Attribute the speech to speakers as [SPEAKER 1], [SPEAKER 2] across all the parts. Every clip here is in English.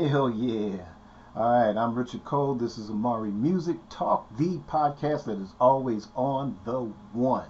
[SPEAKER 1] Hell yeah. Alright, I'm Richard Cole. This is Amari Music Talk, the podcast that is always on the one.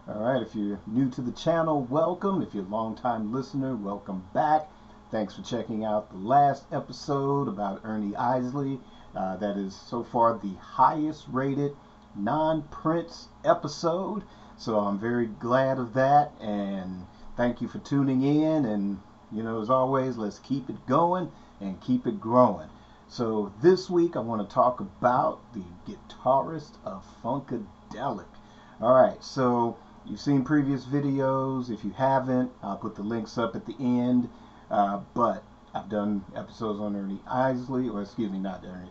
[SPEAKER 1] Alright, if you're new to the channel, welcome. If you're a long-time listener, welcome back. Thanks for checking out the last episode about Ernie Isley. That is so far the highest rated non-Prince episode. So I'm very glad of that, and thank you for tuning in. And as always, let's keep it going and keep it growing. So this week I want to talk about the Guitarist of Funkadelic. Alright, so you've seen previous videos. If you haven't, I'll put the links up at the end. But I've done episodes on Ernie Isley, or excuse me, not Ernie,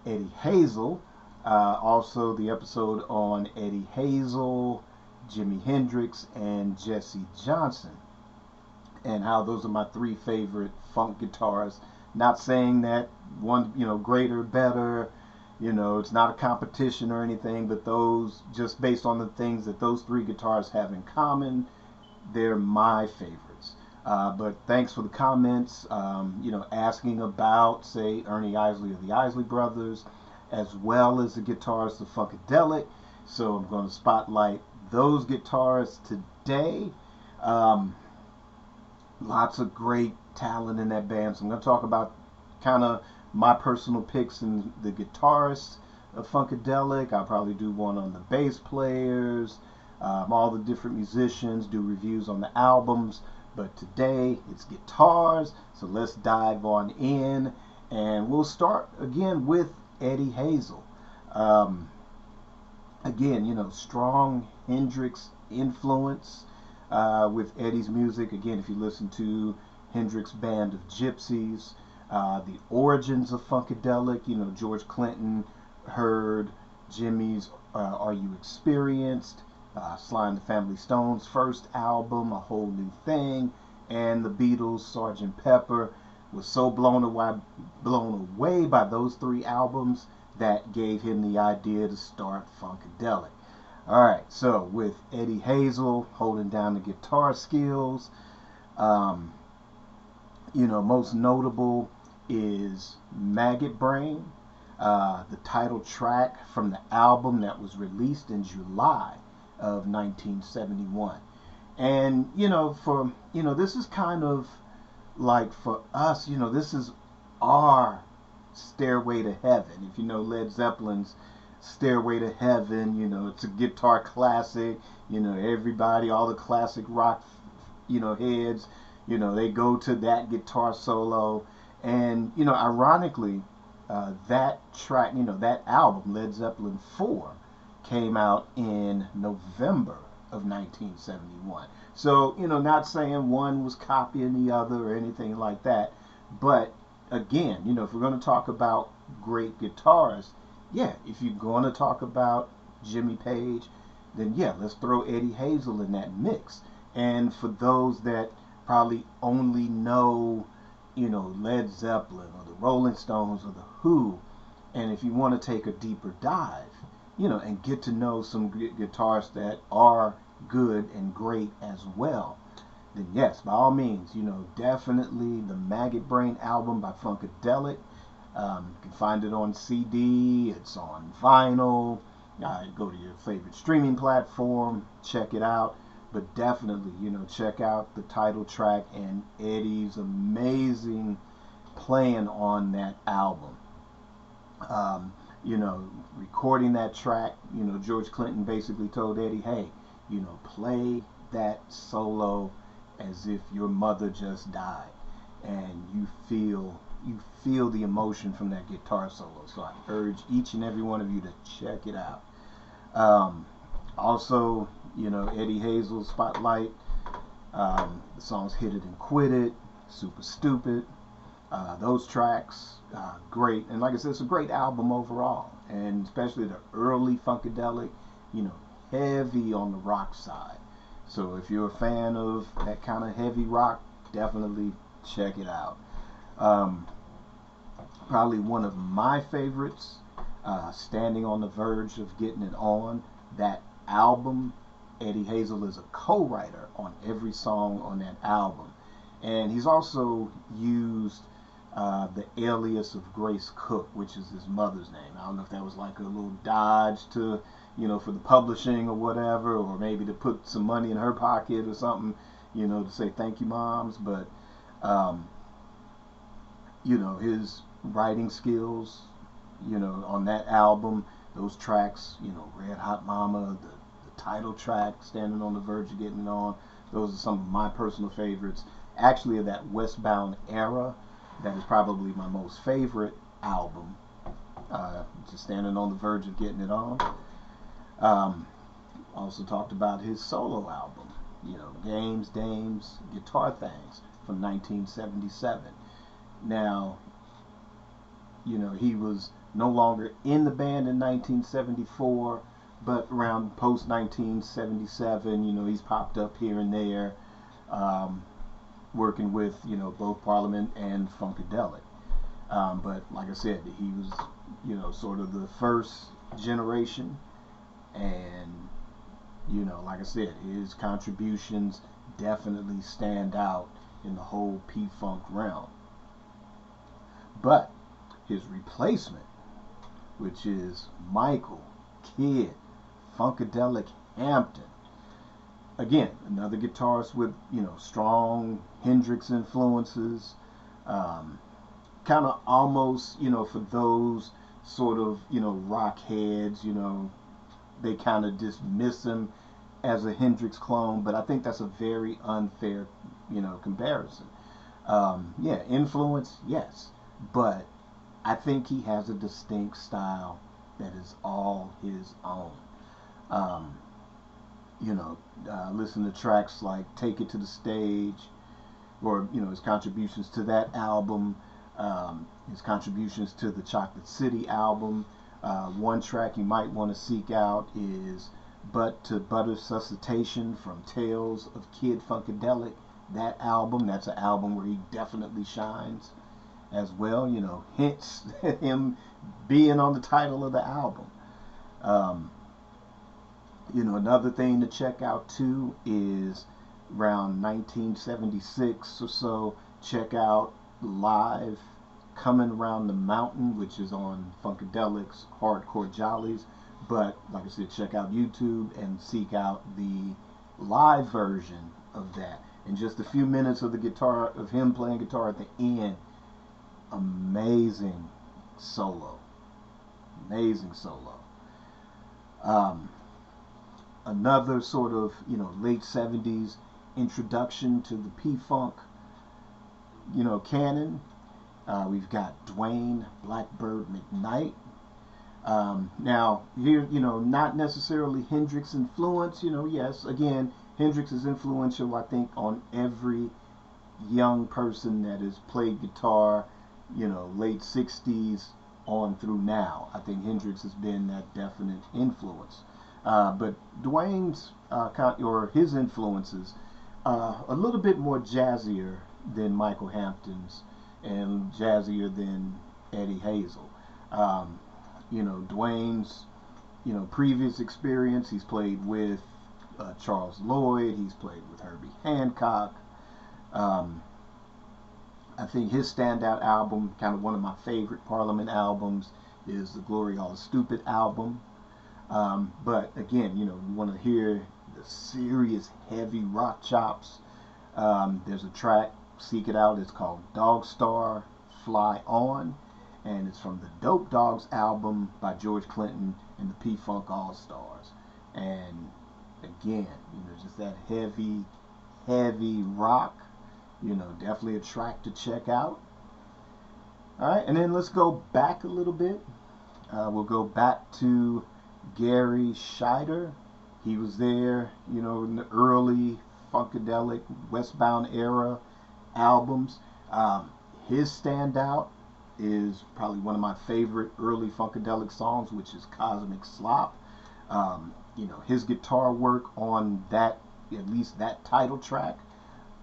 [SPEAKER 1] Eddie Hazel. Also the episode on Eddie Hazel, Jimi Hendrix, and Jesse Johnson, and how those are my three favorite funk guitarists. Not saying that one, greater, better, it's not a competition or anything, but those, just based on the things that those three guitarists have in common, they're my favorites. But thanks for the comments, asking about, say, Ernie Isley or the Isley Brothers, as well as the Guitarist of Funkadelic. So I'm going to spotlight those guitarists today. Lots of great talent in that band. So I'm going to talk about kind of my personal picks in the Guitarists of Funkadelic. I'll probably do one on the bass players, all the different musicians, do reviews on the albums. But today it's guitars, so let's dive on in. And we'll start again with Eddie Hazel. Again, strong Hendrix influence with Eddie's music. Again, if you listen to Hendrix Band of Gypsies, the origins of Funkadelic, George Clinton heard Jimmy's Are You Experienced, Sly and the Family Stone's first album, A Whole New Thing, and the Beatles' Sgt. Pepper, was so blown away by those three albums that gave him the idea to start Funkadelic. Alright, so with Eddie Hazel holding down the guitar skills, most notable is Maggot Brain, the title track from the album that was released in July of 1971. And this is kind of like, for us, this is our Stairway to Heaven. If you know Led Zeppelin's Stairway to Heaven, it's a guitar classic. Everybody, all the classic rock heads, they go to that guitar solo. And ironically, that track, that album, Led Zeppelin 4, came out in November of 1971. So, not saying one was copying the other or anything like that, but again, if we're going to talk about great guitarists, if you're going to talk about Jimmy Page, then let's throw Eddie Hazel in that mix. And for those that probably only know, Led Zeppelin or the Rolling Stones or the Who, and if you want to take a deeper dive, and get to know some guitarists that are good and great as well, then yes, by all means, definitely the Maggot Brain album by Funkadelic. You can find it on CD, it's on vinyl. Go to your favorite streaming platform, check it out. But definitely, check out the title track and Eddie's amazing playing on that album. Recording that track, George Clinton basically told Eddie, hey, play that solo as if your mother just died, and you feel the emotion from that guitar solo. So I urge each and every one of you to check it out. Also, Eddie Hazel's Spotlight, the songs Hit It and Quit It, Super Stupid, those tracks, great. And like I said, it's a great album overall, and especially the early Funkadelic, heavy on the rock side. So if you're a fan of that kind of heavy rock, definitely check it out. Probably one of my favorites, Standing on the Verge of Getting It On. That album, Eddie Hazel is a co-writer on every song on that album. And he's also used the alias of Grace Cook, which is his mother's name. I don't know if that was like a little dodge to, for the publishing or whatever, or maybe to put some money in her pocket or something, to say thank you, moms. But, his writing skills, on that album, those tracks, Red Hot Mama, the title track, Standing on the Verge of Getting It On, those are some of my personal favorites. Actually, of that Westbound era, that is probably my most favorite album. Just Standing on the Verge of Getting It On. Also talked about his solo album, Games, Dames, Guitar Things from 1977. Now, he was no longer in the band in 1974, but around post 1977, he's popped up here and there, working with, both Parlaiment and Funkadelic. But like I said, he was, sort of the first generation, and, like I said, his contributions definitely stand out in the whole P-Funk realm. But his replacement, which is Michael Kid Funkadelic Hampton, again, another guitarist with, strong Hendrix influences, kind of almost, for those sort of, rock heads, they kind of dismiss him as a Hendrix clone, but I think that's a very unfair, comparison. Yeah, influence, yes, but I think he has a distinct style that is all his own. Listen to tracks like Take It to the Stage, or, his contributions to that album, his contributions to the Chocolate City album. One track you might want to seek out is Butt to Butter Suscitation from Tales of Kid Funkadelic. That album, that's an album where he definitely shines as well, hence him being on the title of the album. Another thing to check out too is around 1976 or so, check out Live Coming Around the Mountain, which is on Funkadelic's Hardcore Jollies. But like I said, check out YouTube and seek out the live version of that. And just a few minutes of the guitar, of him playing guitar at the end, amazing solo. Amazing solo. Another sort of, late 70s introduction to the P-Funk, canon. We've got Dwayne Blackbird McKnight. Now, here, not necessarily Hendrix influence, yes, again, Hendrix is influential, I think, on every young person that has played guitar, late 60s on through now. I think Hendrix has been that definite influence. But Dwayne's, or his influences, a little bit more jazzier than Michael Hampton's, and jazzier than Eddie Hazel. Dwayne's, previous experience, he's played with Charles Lloyd, he's played with Herbie Hancock. I think his standout album, kind of one of my favorite Parlaiment albums, is the Glory All the Stupid album. But again, you want to hear the serious, heavy rock chops. There's a track, seek it out, it's called Dog Star Fly On, and it's from the Dope Dogs album by George Clinton and the P-Funk All-Stars. And again, just that heavy, heavy rock, definitely a track to check out. Alright, and then let's go back a little bit. We'll go back to Gary Scheider. He was there, in the early Funkadelic, Westbound era albums. His standout is probably one of my favorite early Funkadelic songs, which is Cosmic Slop. His guitar work on that, at least that title track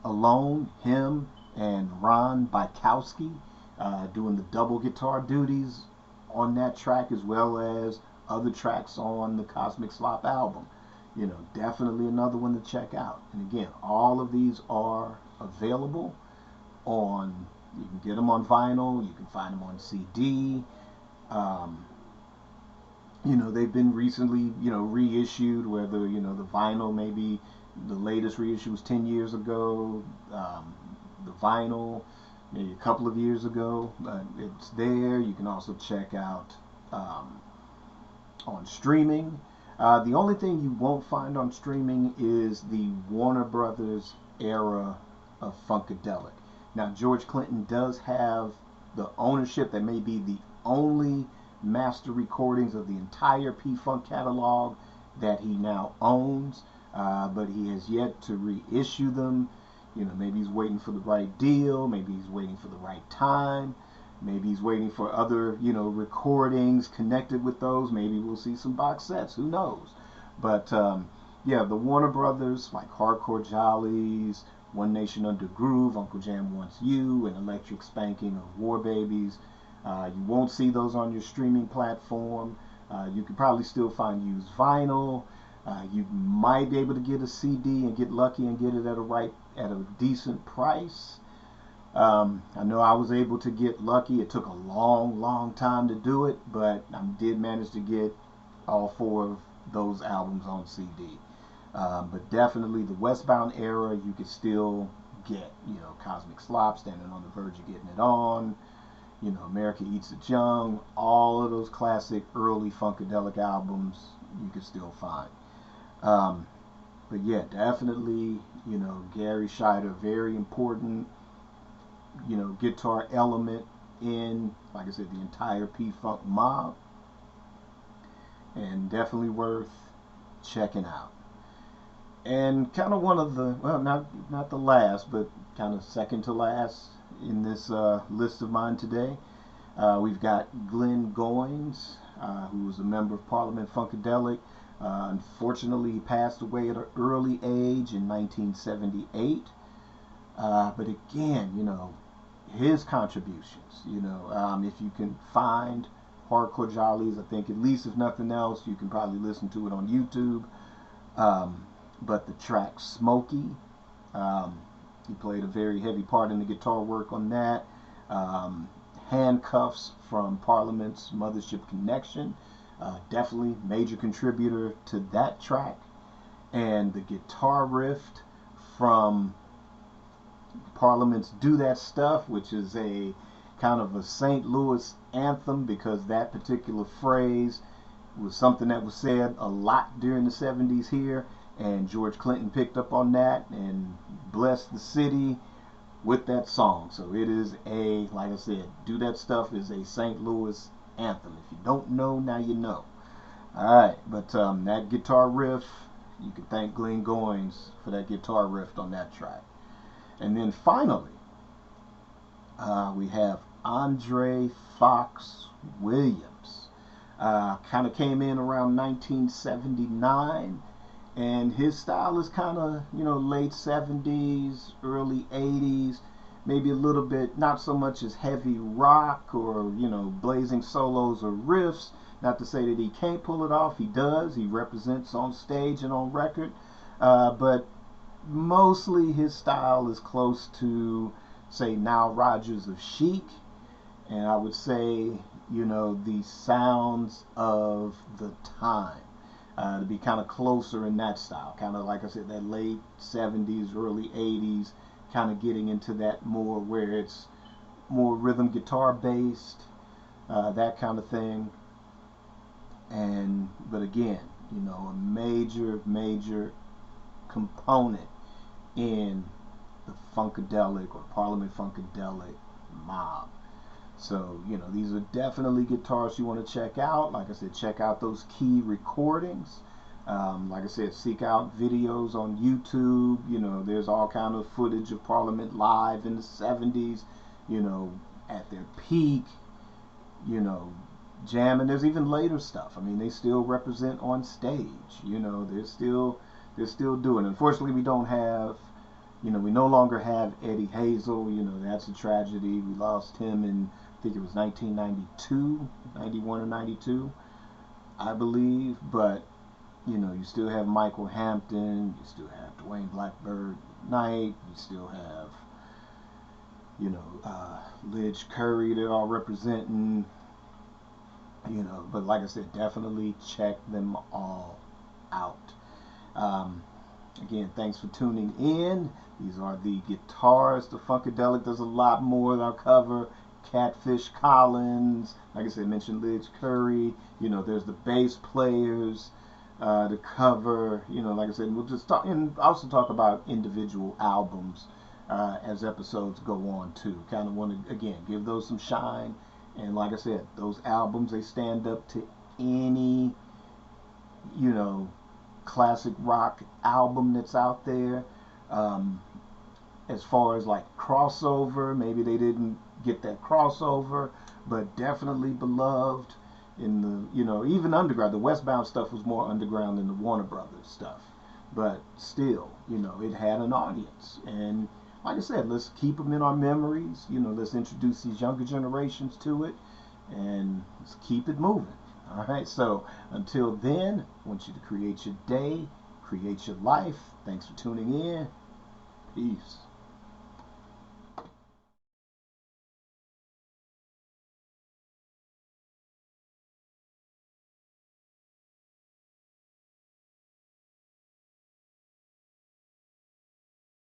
[SPEAKER 1] alone, him and Ron Bykowski doing the double guitar duties on that track, as well as other tracks on the Cosmic Slop album. Definitely another one to check out. And again, all of these are available on You can get them on vinyl. You can find them on CD. Um, they've been recently, reissued, whether, the vinyl, maybe the latest reissue was 10 years ago, the vinyl maybe a couple of years ago. It's there. You can also check out on streaming. The only thing you won't find on streaming is the Warner Brothers era of Funkadelic. Now, George Clinton does have the ownership. That may be the only master recordings of the entire P-Funk catalog that he now owns, but he has yet to reissue them. Maybe he's waiting for the right deal, maybe he's waiting for the right time, maybe he's waiting for other, recordings connected with those. Maybe we'll see some box sets, who knows. But yeah, the Warner Brothers, like Hardcore Jollies, One Nation Under Groove, Uncle Jam Wants You, and Electric Spanking of War Babies. You won't see those on your streaming platform. You could probably still find used vinyl. You might be able to get a CD and get lucky and get it at a decent price. I know I was able to get lucky. It took a long time to do it, but I did manage to get all 4 of those albums on CD. But definitely the Westbound era, you could still get, Cosmic Slop, Standing on the Verge of Getting It On, America Eats It Young, all of those classic early Funkadelic albums you can still find. But yeah, definitely, Gary Scheider, very important, guitar element in, like I said, the entire P-Funk mob, and definitely worth checking out. And kind of one of the, well, not the last, but kind of second to last in this list of mine today, we've got Glenn Goins, who was a member of Parlaiment Funkadelic. Unfortunately, he passed away at an early age in 1978. But again, his contributions, if you can find Hardcore Jollies, I think at least if nothing else, you can probably listen to it on YouTube. But the track Smokey, he played a very heavy part in the guitar work on that. Handcuffs from Parlament's Mothership Connection, definitely major contributor to that track. And the guitar riff from Parlament's Do That Stuff, which is a kind of a St. Louis anthem, because that particular phrase was something that was said a lot during the 70s here, and George Clinton picked up on that and blessed the city with that song. So it is like I said, Do That Stuff is a St. Louis anthem. If you don't know, now you know. Alright, but that guitar riff, you can thank Glenn Goins for that guitar riff on that track. And then finally, we have Andre Fox Williams. Kind of came in around 1979, and his style is kind of, late 70s, early 80s, maybe a little bit, not so much as heavy rock or, blazing solos or riffs. Not to say that he can't pull it off, he does. He represents on stage and on record, but mostly his style is close to, say, Nile Rodgers of Chic, and I would say, the sounds of the time, to be kind of closer in that style, kind of like I said, that late 70s, early 80s, kind of getting into that more where it's more rhythm guitar based, that kind of thing. But again, a major component in the Funkadelic or Parlaiment Funkadelic mob. So, these are definitely guitars you want to check out. Like I said, check out those key recordings. Like I said, seek out videos on YouTube. There's all kind of footage of Parlament live in the 70s, at their peak, jamming. There's even later stuff. I mean, they still represent on stage. They're still doing it. Unfortunately, we don't have, we no longer have Eddie Hazel. That's a tragedy. We lost him in, I think it was 1992, 91 or 92, I believe. But, you still have Michael Hampton. You still have Dwayne Blackbird Knight. You still have, you know, Lidge Curry, they're all representing, you know, but like I said, definitely check them all out. Again, thanks for tuning in. These are the Guitarists. The Funkadelic, there's a lot more that I'll cover. Catfish Collins, like I said, mentioned Lidge Curry. You know, there's the bass players to cover. You know, like I said, we'll just talk and also talk about individual albums as episodes go on too. Kind of want to again give those some shine. And like I said, those albums, they stand up to any, you know, classic rock album that's out there. As far as like crossover, maybe they didn't get that crossover, but definitely beloved in the, you know, even underground. The Westbound stuff was more underground than the Warner Brothers stuff, but still, you know, it had an audience. And like I said, let's keep them in our memories. You know, let's introduce these younger generations to it, and let's keep it moving. All right, so until then, I want you to create your day, create your life. Thanks for tuning in. Peace.